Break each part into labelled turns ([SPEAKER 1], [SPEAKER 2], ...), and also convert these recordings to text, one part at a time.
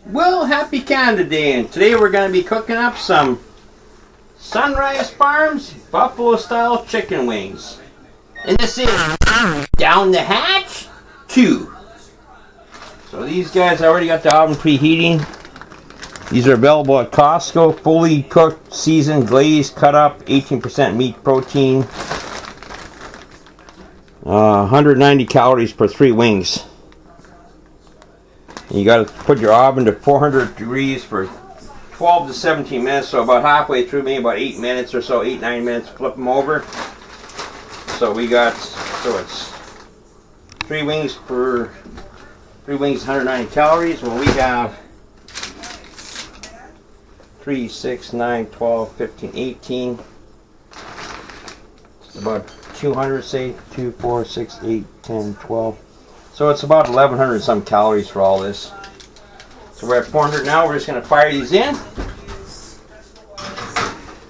[SPEAKER 1] Well, happy Canada Day, and today we're going to be cooking up some SunRise Farms Buffalo style chicken wings. And this is down the hatch 2. So these guys, I already got the oven preheating. These are available at Costco, fully cooked, seasoned, glazed, cut up, 18% meat protein, 190 calories per 3 wings. You got to put your oven to 400 degrees for 12 to 17 minutes, so about halfway through, maybe about 8 minutes or so, 8-9 minutes, flip them over. So we got, so it's 3 wings per, 3 wings 190 calories. Well, we have 3, 6, 9, 12, 15, 18. It's about 200, say, 2, 4, 6, 8, 10, 12. So it's about 1,100 some calories for all this. So we're at 400 now. We're just going to fire these in.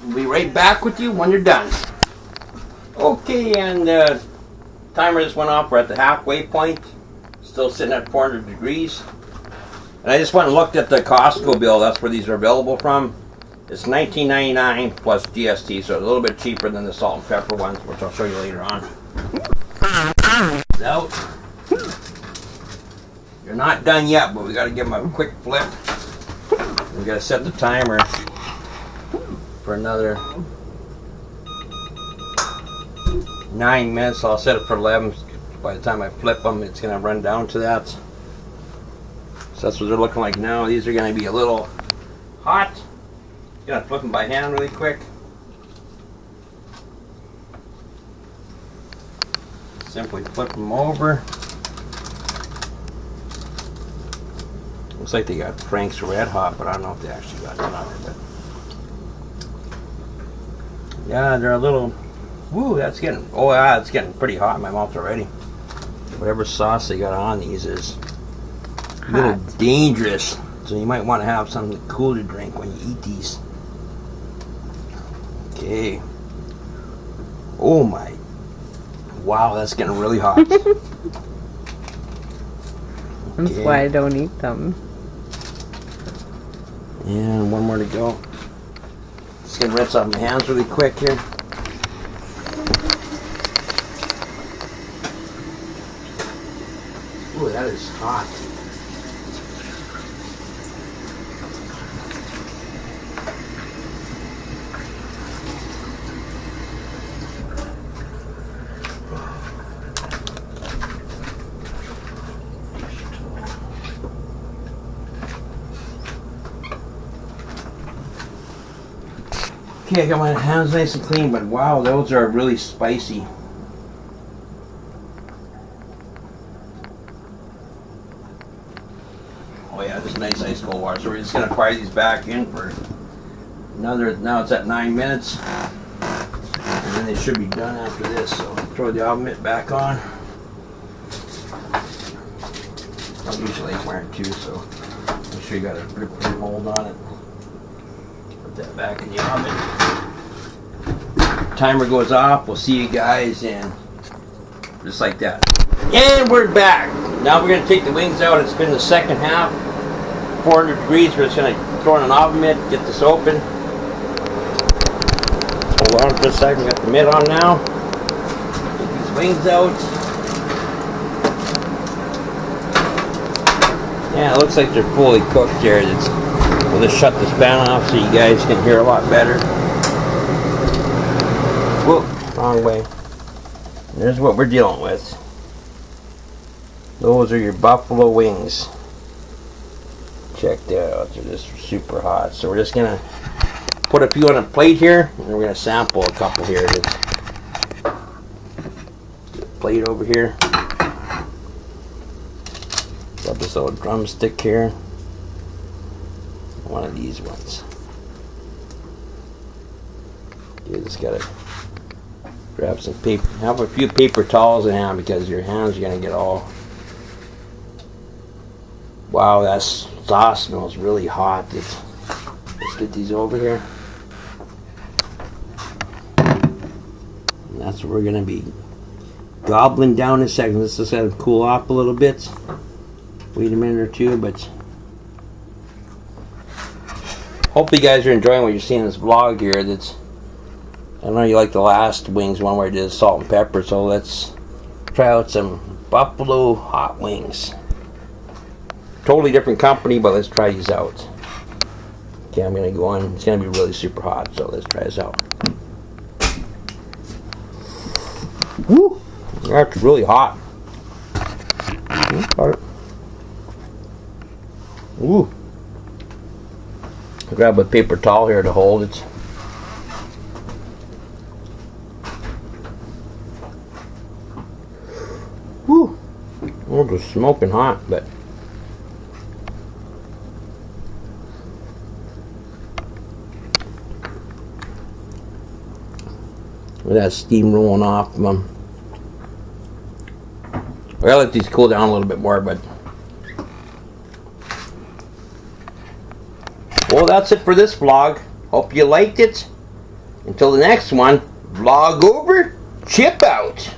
[SPEAKER 1] We'll be right back with you when you're done. Okay, and timer just went off. We're at the halfway point. Still sitting at 400 degrees. And I just went and looked at the Costco bill. That's where these are available from. It's $19.99 plus GST, so a little bit cheaper than the salt and pepper ones, which I'll show you later on. Out. You're not done yet, but we got to give them a quick flip. We got to set the timer for another 9 minutes. I'll set it for 11. By the time I flip them, it's going to run down to that. So that's what they're looking like now. These are going to be a little hot. Going to flip them by hand really quick. Simply flip them over. Looks like they got Frank's Red Hot, but I don't know if they actually got it on it. But yeah, they're a little. Woo, that's getting. Oh yeah, it's getting pretty hot in my mouth already. Whatever sauce they got on these is a little dangerous, so you might want to have something cool to drink when you eat these. Okay. Oh my. Wow, that's getting really hot.
[SPEAKER 2] That's why I don't eat them.
[SPEAKER 1] And one more to go. Just gonna rinse off my hands really quick here. Ooh, that is hot. Okay, I got my hands nice and clean, but wow, those are really spicy. Oh yeah, just nice ice cold water. So we're just gonna fire these back in for another, now it's at 9 minutes. And then they should be done after this. So throw the oven mitt back on. I'm usually wearing 2, so make sure you got a grip and hold on it. Put that back in the oven. Timer goes off. We'll see you guys in just like that. And we're back. Now we're going to take the wings out and spin the second half. 400 degrees. We're just going to throw in an oven mitt, get this open. Hold on for a second. We got the mitt on now. Get these wings out. Yeah, it looks like they're fully cooked here. We'll just shut this fan off so you guys can hear a lot better. Whoa, wrong way. There's what we're dealing with. Those are your buffalo wings. Check that out. They're just super hot. So we're just gonna put a few on a plate here, and we're gonna sample a couple here. Get a plate over here. Got this little drumstick here. One of these ones. You just gotta grab some paper. Have a few paper towels in hand because your hands are gonna get all. Wow, that sauce smells really hot. Let's get these over here. And that's what we're gonna be gobbling down in a second. Let's just let it cool off a little bit. Wait a minute or two, but Hope you guys are enjoying what you're seeing in this vlog here. I know you like the last wings one where I did salt and pepper, so let's try out some buffalo hot wings. Totally different company, but let's try these out. Okay, I'm gonna go on. It's gonna be really super hot, so let's try this out. Woo! That's really hot. Ooh. Grab a paper towel here to hold it. Woo! Oh, it's smoking hot, but with that steam rolling off them. I gotta let these cool down a little bit more, but well, that's it for this vlog. Hope you liked it. Until the next one, vlog over, chip out.